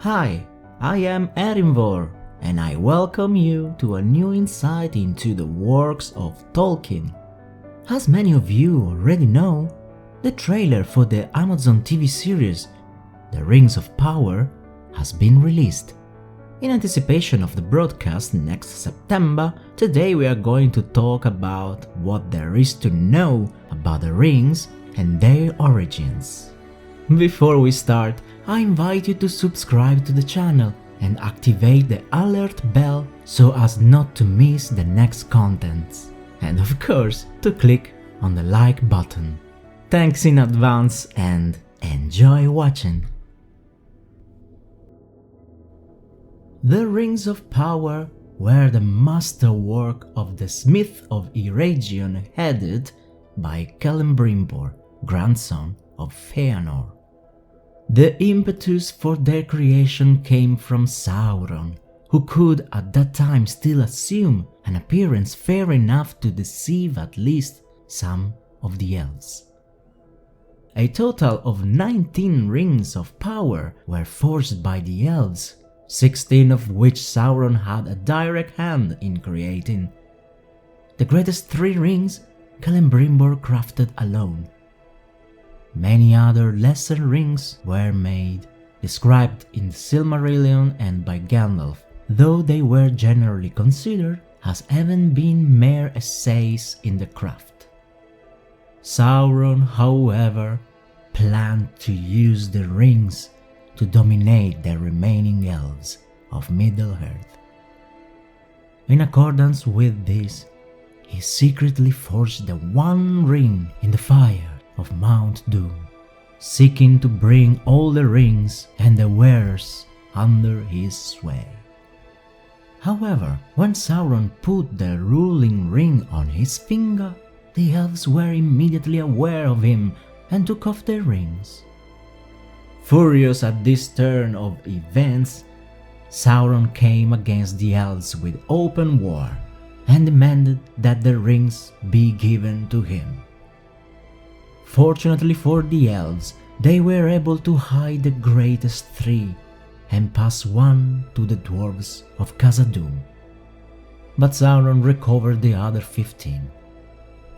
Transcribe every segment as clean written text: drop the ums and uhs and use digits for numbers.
Hi, I am Erimvor, and I welcome you to a new insight into the works of Tolkien. As many of you already know, the trailer for the Amazon TV series The Rings of Power has been released. In anticipation of the broadcast next September, today we are going to talk about what there is to know about the rings and their origins. Before we start, I invite you to subscribe to the channel and activate the alert bell so as not to miss the next contents. And of course, to click on the like button. Thanks in advance and enjoy watching. The Rings of Power were the masterwork of the Smith of Eregion headed by Celebrimbor, grandson of Fëanor. The impetus for their creation came from Sauron, who could at that time still assume an appearance fair enough to deceive at least some of the elves. A total of 19 rings of power were forged by the elves, 16 of which Sauron had a direct hand in creating. The greatest 3 rings Celebrimbor crafted alone. Many other lesser rings were made, described in the Silmarillion and by Gandalf, though they were generally considered as having been mere essays in the craft. Sauron, however, planned to use the rings to dominate the remaining elves of Middle-earth. In accordance with this, he secretly forged the One Ring in the fire of Mount Doom, seeking to bring all the rings and the wearers under his sway. However, when Sauron put the ruling ring on his finger, the elves were immediately aware of him and took off their rings. Furious at this turn of events, Sauron came against the elves with open war and demanded that the rings be given to him. Fortunately for the elves, they were able to hide the greatest 3 and pass one to the dwarves of Khazad-dûm. But Sauron recovered the other 15.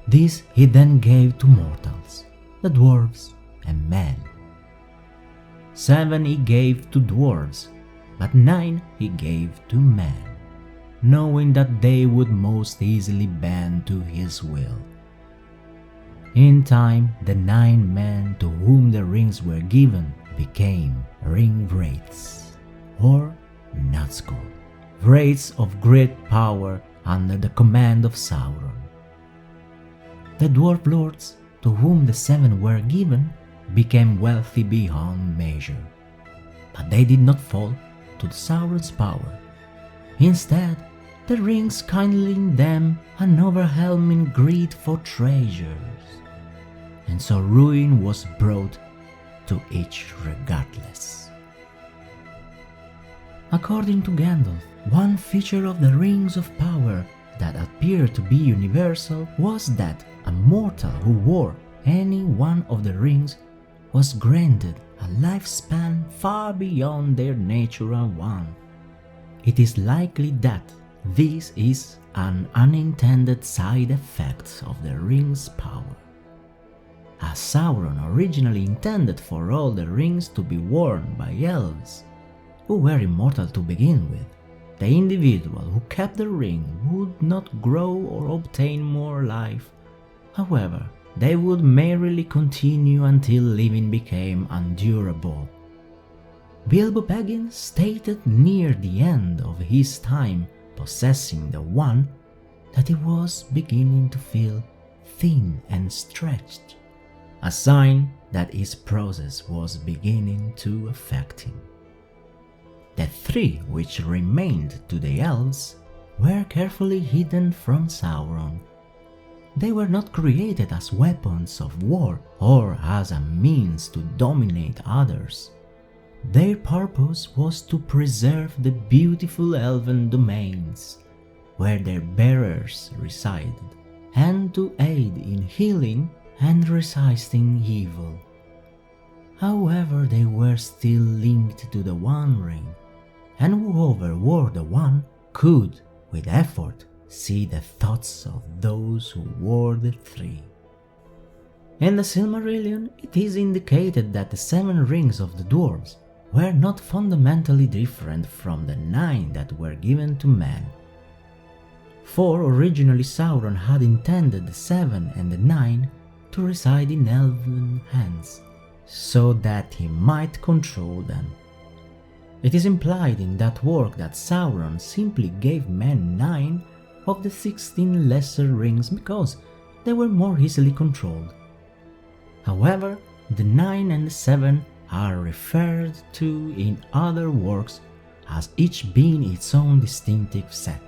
These he then gave to mortals, the dwarves and men. 7 he gave to dwarves, but 9 he gave to men, knowing that they would most easily bend to his will. In time, the 9 men to whom the rings were given became ring wraiths, or Nazgûl, wraiths of great power under the command of Sauron. The Dwarf-lords, to whom the 7 were given, became wealthy beyond measure, but they did not fall to Sauron's power. Instead, the rings kindled in them an overwhelming greed for treasures, and so ruin was brought to each regardless. According to Gandalf, one feature of the Rings of Power that appeared to be universal was that a mortal who wore any one of the rings was granted a lifespan far beyond their natural one. It is likely that this is an unintended side effect of the ring's power, as Sauron originally intended for all the rings to be worn by elves, who were immortal to begin with. The individual who kept the ring would not grow or obtain more life. However, they would merrily continue until living became unendurable. Bilbo Baggins stated near the end of his time possessing the one that he was beginning to feel thin and stretched, a sign that his process was beginning to affect him. The 3 which remained to the elves were carefully hidden from Sauron. They were not created as weapons of war or as a means to dominate others. Their purpose was to preserve the beautiful elven domains where their bearers resided, and to aid in healing and resisting evil. However, they were still linked to the One Ring, and whoever wore the One could, with effort, see the thoughts of those who wore the Three. In the Silmarillion, it is indicated that the 7 rings of the Dwarves were not fundamentally different from the 9 that were given to men. For originally Sauron had intended the 7 and the 9 to reside in elven hands, so that he might control them. It is implied in that work that Sauron simply gave men 9 of the 16 lesser rings because they were more easily controlled. However, the 9 and the 7 are referred to in other works as each being its own distinctive set.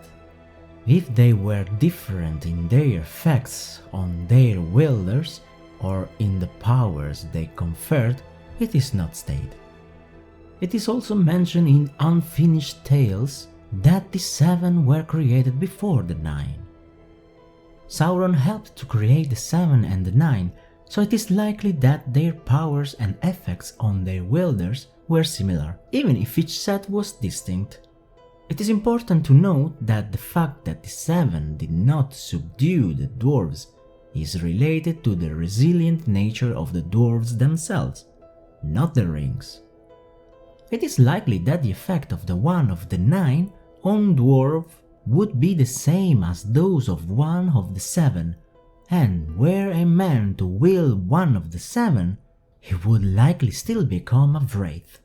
If they were different in their effects on their wielders or in the powers they conferred, it is not stated. It is also mentioned in Unfinished Tales that the 7 were created before the 9. Sauron helped to create the 7 and the 9, so it is likely that their powers and effects on their wielders were similar, even if each set was distinct. It is important to note that the fact that the 7 did not subdue the dwarves is related to the resilient nature of the dwarves themselves, not the rings. It is likely that the effect of the one of the 9 on dwarf would be the same as those of one of the 7, and were a man to wield one of the 7, he would likely still become a wraith.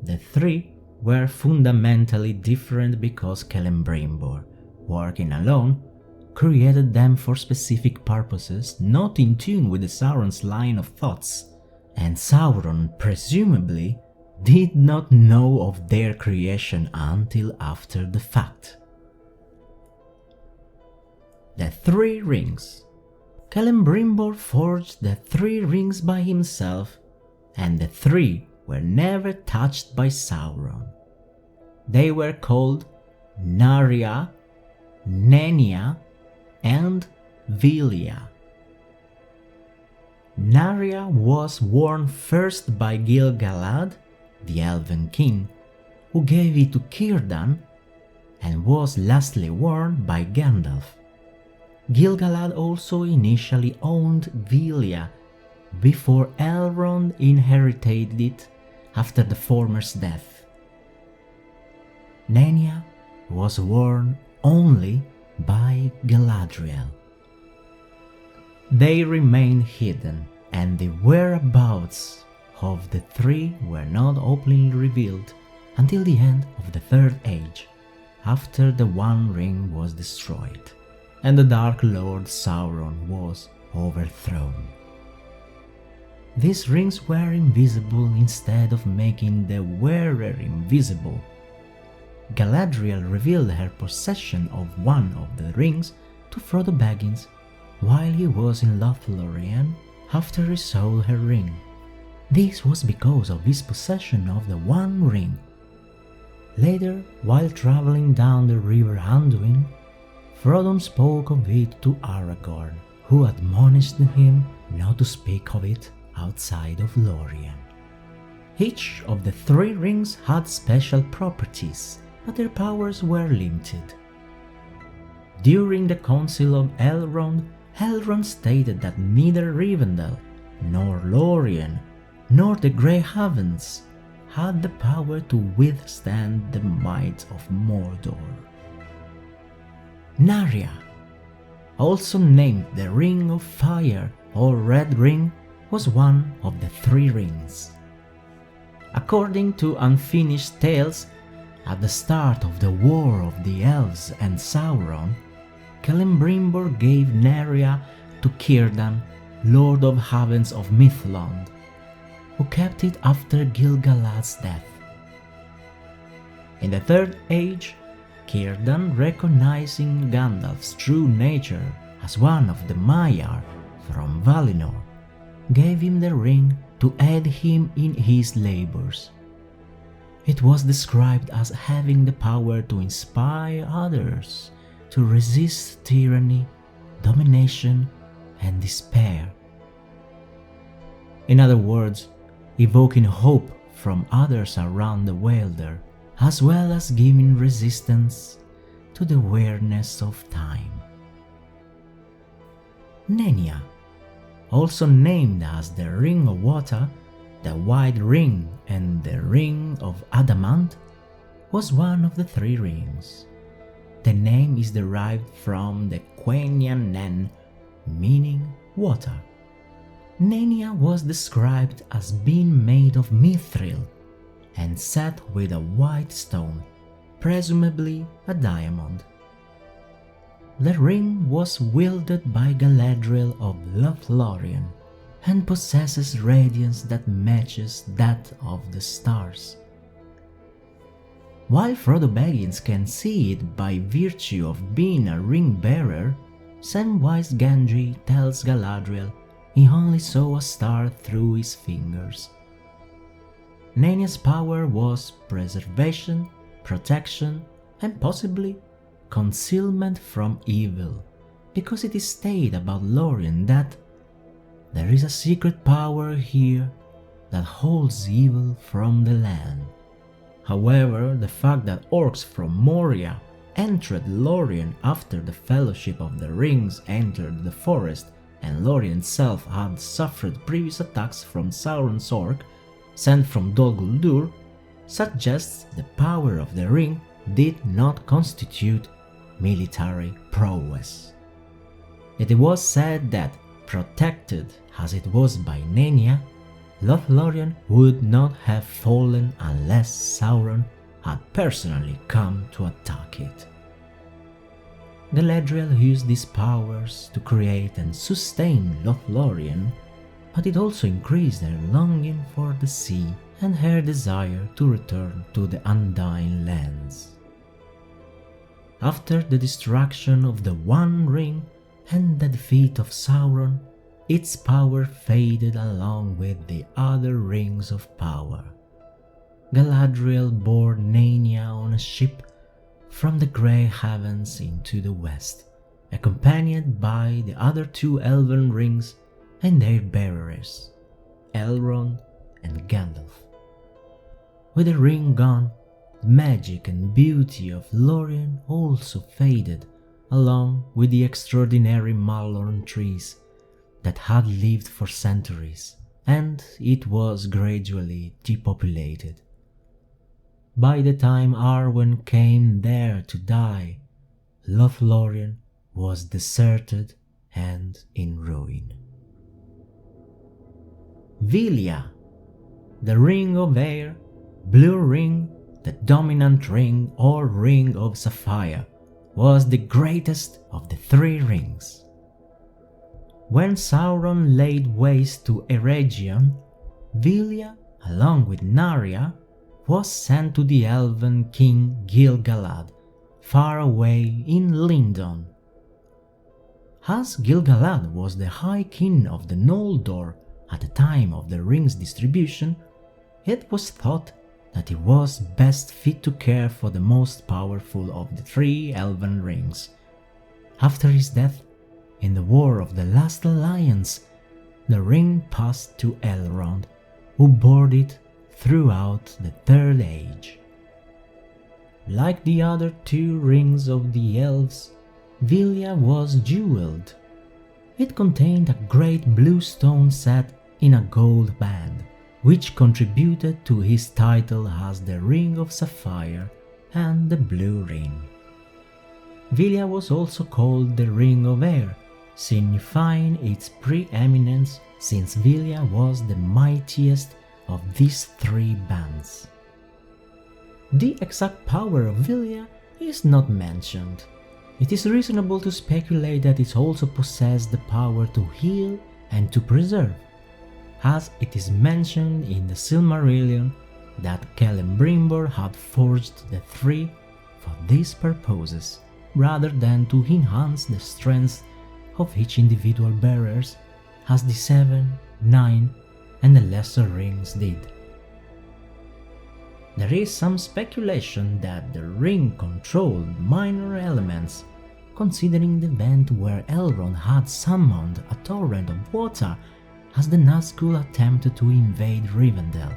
The 3 were fundamentally different because Celebrimbor, working alone, created them for specific purposes not in tune with the Sauron's line of thoughts, and Sauron presumably did not know of their creation until after the fact. The 3 rings. Celebrimbor forged the 3 rings by himself, and the 3 were never touched by Sauron. They were called Narya, Nenya, and Vilya. Narya was worn first by Gil-galad, the Elven-king, who gave it to Círdan, and was lastly worn by Gandalf. Gil-galad also initially owned Vilya before Elrond inherited it after the former's death. Nenya was worn only by Galadriel. They remained hidden, and the whereabouts of the 3 were not openly revealed until the end of the Third Age, after the One Ring was destroyed and the Dark Lord Sauron was overthrown. These rings were invisible instead of making the wearer invisible. Galadriel revealed her possession of one of the rings to Frodo Baggins while he was in Lothlorien after he saw her ring. This was because of his possession of the One Ring. Later, while traveling down the river Anduin, Frodo spoke of it to Aragorn, who admonished him not to speak of it outside of Lorien. Each of the 3 rings had special properties, but their powers were limited. During the Council of Elrond, Elrond stated that neither Rivendell, nor Lorien, nor the Grey Havens had the power to withstand the might of Mordor. Narya, also named the Ring of Fire or Red Ring, was one of the 3 rings. According to Unfinished Tales, at the start of the War of the Elves and Sauron, Celebrimbor gave Narya to Círdan, Lord of Havens of Mithlond, who kept it after Gil-galad's death. In the Third Age, Círdan, recognizing Gandalf's true nature as one of the Maiar from Valinor, gave him the ring to aid him in his labors. It was described as having the power to inspire others to resist tyranny, domination, and despair. In other words, evoking hope from others around the Wielder, as well as giving resistance to the weirdness of time. Nenya, also named as the Ring of Water, the White Ring, and the Ring of Adamant, was one of the three rings. The name is derived from the Quenya Nen, meaning water. Nenya was described as being made of mithril and set with a white stone, presumably a diamond. The ring was wielded by Galadriel of Lothlorien and possesses radiance that matches that of the stars. While Frodo Baggins can see it by virtue of being a ring-bearer, Samwise Gamgee tells Galadriel he only saw a star through his fingers. Nenya's power was preservation, protection, and possibly concealment from evil, because it is stated about Lorien that there is a secret power here that holds evil from the land. However, the fact that orcs from Moria entered Lorien after the Fellowship of the Rings entered the forest and Lorien itself had suffered previous attacks from Sauron's orc sent from Dol Guldur suggests the power of the ring did not constitute military prowess. It was said that, protected as it was by Nenya, Lothlorien would not have fallen unless Sauron had personally come to attack it. Galadriel used these powers to create and sustain Lothlorien, but it also increased her longing for the sea and her desire to return to the Undying Lands. After the destruction of the One Ring and the defeat of Sauron, its power faded along with the other rings of power. Galadriel bore Nenya on a ship from the Grey Heavens into the west, accompanied by the other two Elven rings and their bearers, Elrond and Gandalf. With the ring gone, the magic and beauty of Lorien also faded, along with the extraordinary Malorn trees that had lived for centuries, and it was gradually depopulated. By the time Arwen came there to die, Lothlorien was deserted and in ruin. Vilya, the Ring of Air, Blue Ring, the dominant ring or Ring of Sapphire, was the greatest of the three rings. When Sauron laid waste to Eregion, Vilya, along with Narya, was sent to the Elven king Gil-galad, far away in Lindon. As Gil-galad was the High King of the Noldor at the time of the ring's distribution, it was thought that he was best fit to care for the most powerful of the three Elven rings. After his death, in the War of the Last Alliance, the ring passed to Elrond, who bore it throughout the Third Age. Like the other two rings of the elves, Vilya was jeweled. It contained a great blue stone set in a gold band, which contributed to his title as the Ring of Sapphire and the Blue Ring. Vilya was also called the Ring of Air, signifying its preeminence since Vilya was the mightiest of these three bands. The exact power of Vilya is not mentioned. It is reasonable to speculate that it also possessed the power to heal and to preserve, as it is mentioned in the Silmarillion that Celebrimbor had forged the three for these purposes, rather than to enhance the strength of each individual bearers, as the 7, 9, and the lesser rings did. There is some speculation that the ring controlled minor elements, considering the event where Elrond had summoned a torrent of water as the Nazgul attempted to invade Rivendell.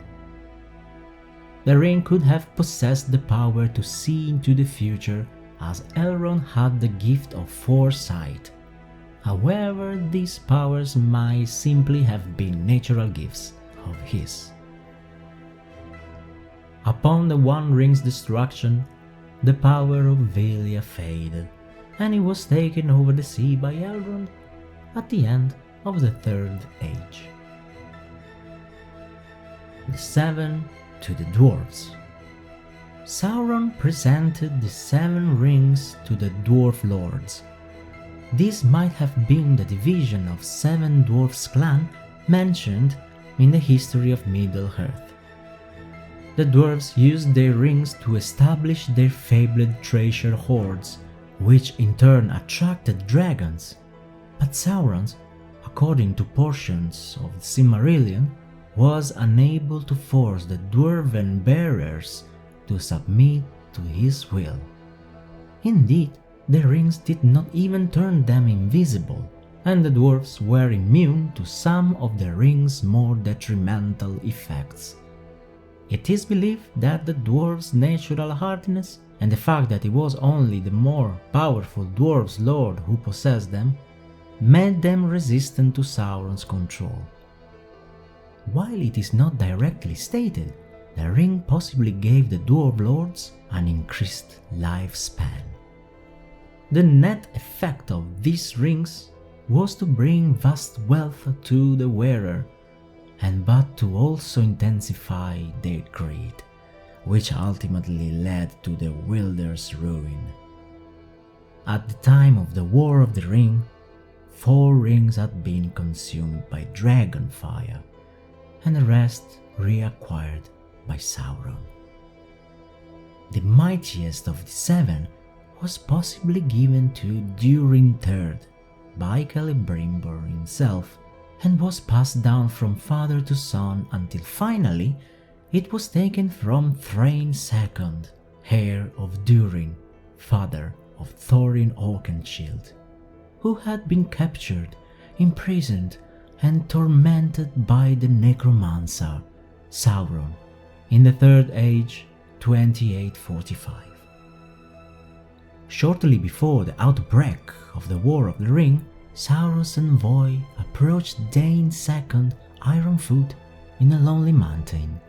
The ring could have possessed the power to see into the future, as Elrond had the gift of foresight. However, these powers might simply have been natural gifts of his. Upon the One Ring's destruction, the power of Velia faded, and he was taken over the sea by Elrond at the end of the Third Age. The Seven to the Dwarfs. Sauron presented the 7 rings to the Dwarf-lords. This might have been the division of 7 dwarfs clan mentioned in the history of Middle-earth. The dwarves used their rings to establish their fabled treasure hoards, which in turn attracted dragons. But Sauron, according to portions of the Silmarillion, was unable to force the dwarven bearers to submit to his will. Indeed, the rings did not even turn them invisible, and the dwarves were immune to some of the ring's more detrimental effects. It is believed that the dwarves' natural hardiness and the fact that it was only the more powerful dwarves lord who possessed them made them resistant to Sauron's control. While it is not directly stated, the ring possibly gave the Dwarf-lords an increased lifespan. The net effect of these rings was to bring vast wealth to the wearer, but to also intensify their greed, which ultimately led to the wielder's ruin. At the time of the War of the Ring, 4 rings had been consumed by dragon fire, and the rest reacquired by Sauron. The mightiest of the 7 was possibly given to Durin III by Celebrimbor himself, and was passed down from father to son until finally it was taken from Thrain II, heir of Durin, father of Thorin Oakenshield, who had been captured, imprisoned, and tormented by the necromancer Sauron in the Third Age 2845. Shortly before the outbreak of the War of the Ring, Sauron's envoy approached Dain II Ironfoot in a lonely mountain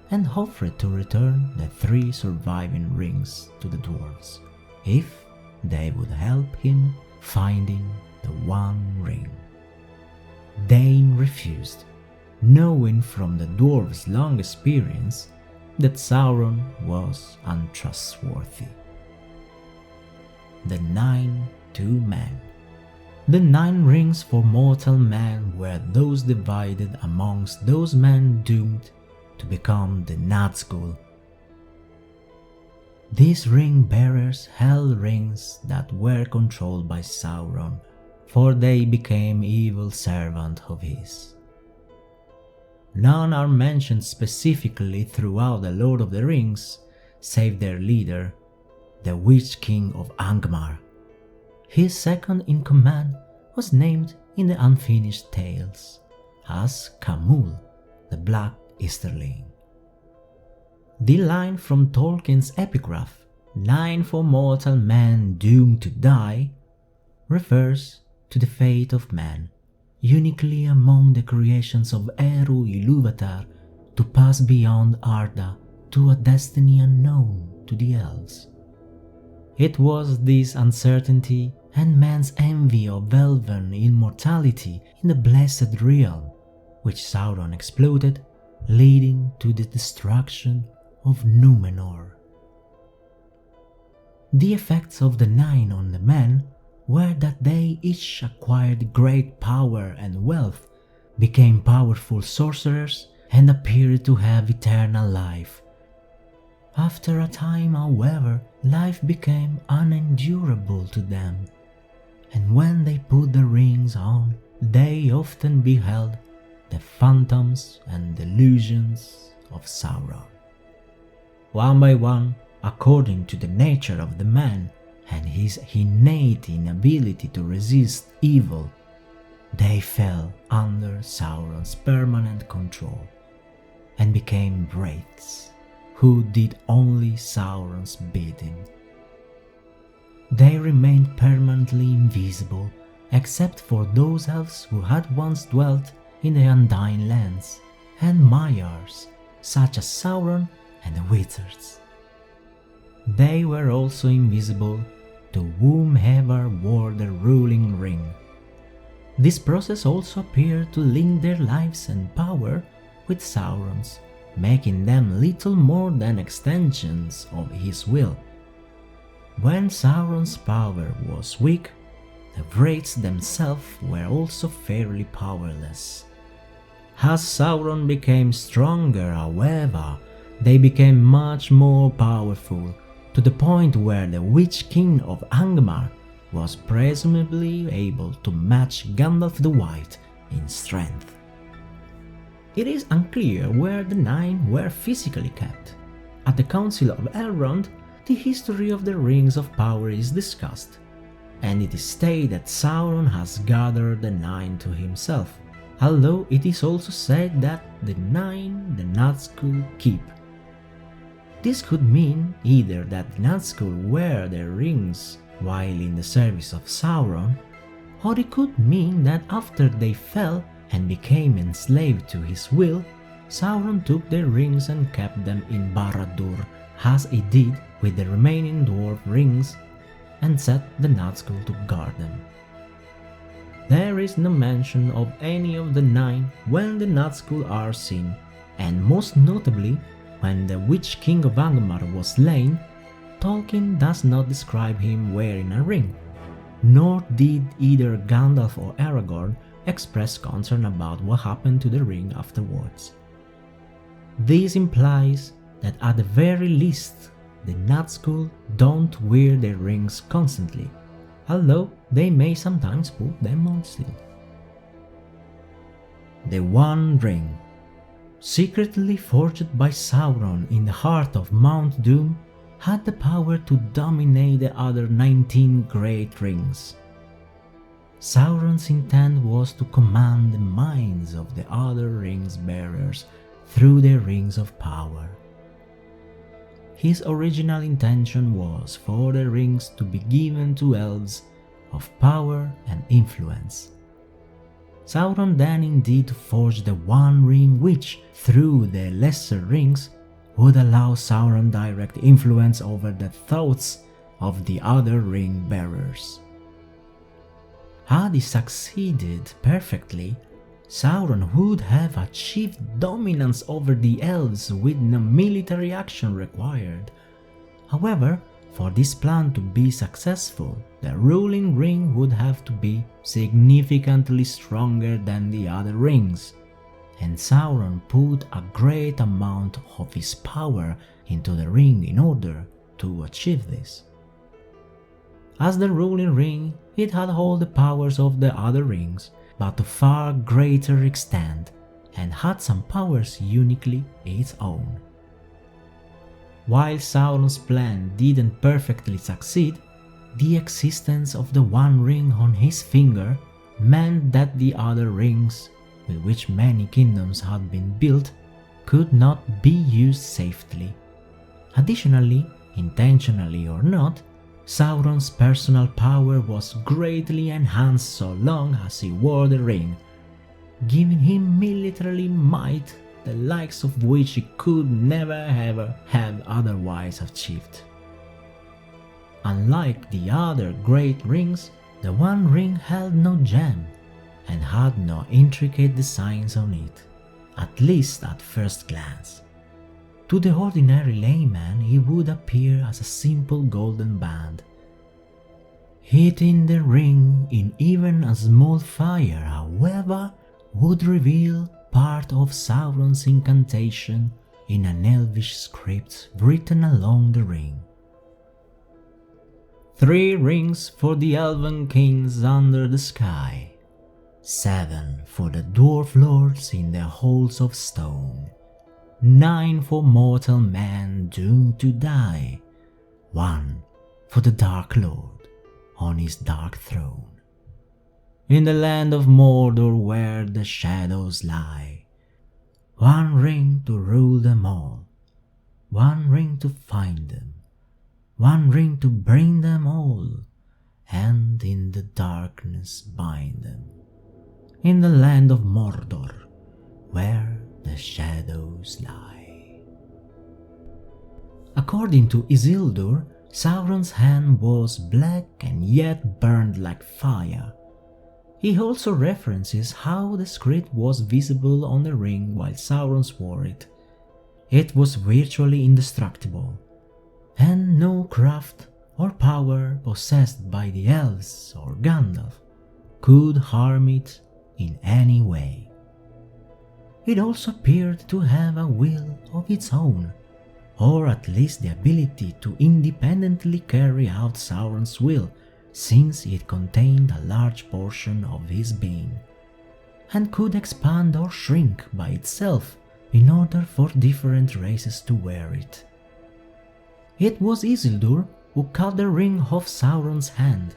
and offered to return the 3 surviving rings to the dwarves if they would help him finding the One Ring. Dain refused, knowing from the dwarves' long experience that Sauron was untrustworthy. The 9 to Men. The 9 rings for mortal man were those divided amongst those men doomed to become the Nazgul. These ring-bearers held rings that were controlled by Sauron, for they became evil servants of his. None are mentioned specifically throughout the Lord of the Rings, save their leader, the Witch King of Angmar. His second in command was named in the Unfinished Tales as Khamûl, the Black Easterling. The line from Tolkien's epigraph, 9 for mortal man doomed to die, refers to the fate of man, uniquely among the creations of Eru Ilúvatar, to pass beyond Arda to a destiny unknown to the elves. It was this uncertainty and man's envy of elven immortality in the Blessed Realm which Sauron exploited, leading to the destruction of Númenor. The effects of the 9 on the men were that they each acquired great power and wealth, became powerful sorcerers, and appeared to have eternal life. After a time, however, life became unendurable to them, and when they put the rings on, they often beheld the phantoms and delusions of Sauron. One by one, according to the nature of the man and his innate inability to resist evil, they fell under Sauron's permanent control and became wraiths who did only Sauron's bidding. They remained permanently invisible except for those elves who had once dwelt in the Undying Lands, and Maiars, such as Sauron and the Wizards. They were also invisible to whomever wore the ruling ring. This process also appeared to link their lives and power with Sauron's, making them little more than extensions of his will. When Sauron's power was weak, the wraiths themselves were also fairly powerless. As Sauron became stronger, however, they became much more powerful, to the point where the Witch King of Angmar was presumably able to match Gandalf the White in strength. It is unclear where the Nine were physically kept. At the Council of Elrond, the history of the Rings of Power is discussed, and it is stated that Sauron has gathered the Nine to himself, although it is also said that the Nine the Nazgul keep. This could mean either that the Nazgul wear their rings while in the service of Sauron, or it could mean that after they fell and became enslaved to his will, Sauron took their rings and kept them in Barad-dûr, as he did with the remaining dwarf rings, and set the Nazgul to guard them. There is no mention of any of the Nine when the Nazgul are seen, and most notably, when the Witch King of Angmar was slain, Tolkien does not describe him wearing a ring, nor did either Gandalf or Aragorn express concern about what happened to the ring afterwards. This implies that at the very least, the Nazgul don't wear their rings constantly, although they may sometimes put them on still. The One Ring. Secretly forged by Sauron in the heart of Mount Doom, had the power to dominate the other 19 great rings. Sauron's intent was to command the minds of the other rings bearers through the rings of power. His original intention was for the rings to be given to elves of power and influence. Sauron then indeed forged the One Ring which, through the lesser rings, would allow Sauron direct influence over the thoughts of the other ring bearers. Had he succeeded perfectly, Sauron would have achieved dominance over the elves with no military action required. However, for this plan to be successful, the ruling ring would have to be significantly stronger than the other rings, and Sauron put a great amount of his power into the ring in order to achieve this. As the ruling ring, it had all the powers of the other rings, but to far greater extent, and had some powers uniquely its own. While Sauron's plan didn't perfectly succeed, the existence of the One Ring on his finger meant that the other rings, with which many kingdoms had been built, could not be used safely. Additionally, intentionally or not, Sauron's personal power was greatly enhanced so long as he wore the ring, giving him military might the likes of which he could never ever have otherwise achieved. Unlike the other great rings, the One Ring held no gem and had no intricate designs on it, at least at first glance. To the ordinary layman it would appear as a simple golden band. Hitting the ring in even a small fire, however, would reveal part of Sauron's incantation in an elvish script written along the ring. 3 rings for the Elven-kings under the sky, 7 for the Dwarf-lords in their halls of stone, 9 for mortal man doomed to die, 1 for the Dark Lord on his dark throne. in the land of Mordor where the shadows lie. One ring to rule them all, one ring to find them, one ring to bring them all, and in the darkness bind them, in the land of Mordor where the shadows lie. According to Isildur, Sauron's hand was black and yet burned like fire. He also references how the script was visible on the ring while Sauron wore it. It was virtually indestructible, and no craft or power possessed by the elves or Gandalf could harm it in any way. It also appeared to have a will of its own, or at least the ability to independently carry out Sauron's will, since it contained a large portion of his being, and could expand or shrink by itself in order for different races to wear it. It was Isildur who cut the ring off Sauron's hand.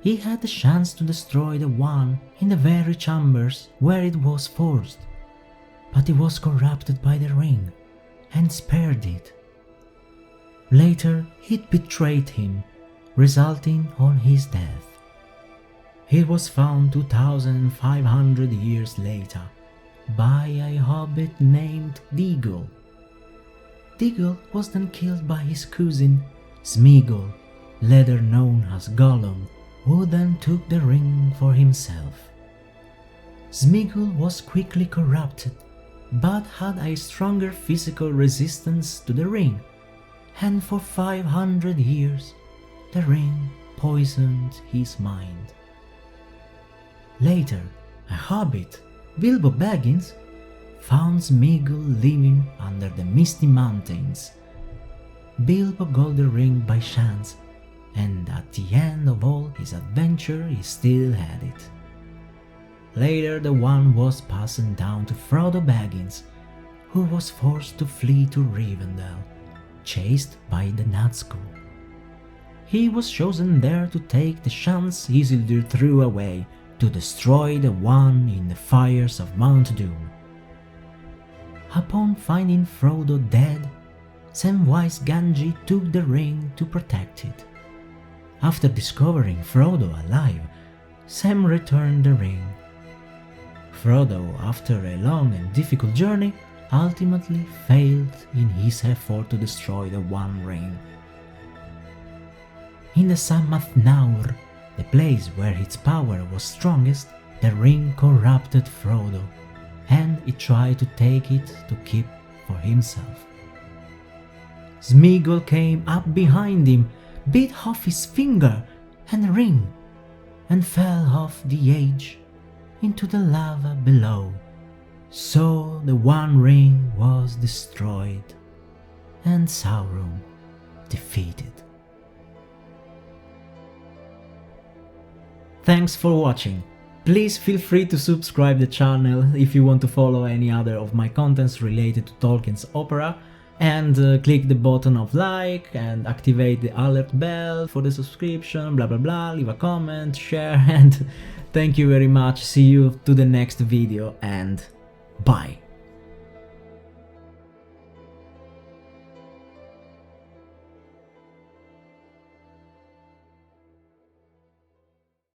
He had the chance to destroy the one in the very chambers where it was forged, but he was corrupted by the ring and spared it. Later, it betrayed him, resulting on his death. He was found 2,500 years later by a hobbit named Deagol. Deagol was then killed by his cousin Smeagol, later known as Gollum, who then took the ring for himself. Smeagol was quickly corrupted, but had a stronger physical resistance to the ring, and for 500 years the ring poisoned his mind. Later, a hobbit, Bilbo Baggins, found Smeagol living under the misty mountains. Bilbo got the ring by chance, and at the end of all his adventure he still had it. Later the wand was passed down to Frodo Baggins, who was forced to flee to Rivendell, chased by the Nazgûl. He was chosen there to take the chance Isildur threw away to destroy the wand in the fires of Mount Doom. Upon finding Frodo dead, Samwise Gamgee took the ring to protect it. After discovering Frodo alive, Sam returned the ring. Frodo, after a long and difficult journey, ultimately failed in his effort to destroy the One Ring. In the Sammath Naur, the place where its power was strongest, the ring corrupted Frodo, and he tried to take it to keep for himself. Smeagol came up behind him, bit off his finger and ring, and fell off the edge into the lava below. So the One Ring was destroyed, and Sauron defeated. Thanks for watching. Please feel free to subscribe the channel if you want to follow any other of my contents related to Tolkien's opera, and click the button of like and activate the alert bell for the subscription, blah blah blah, leave a comment, share, and thank you very much. See you to the next video, and bye.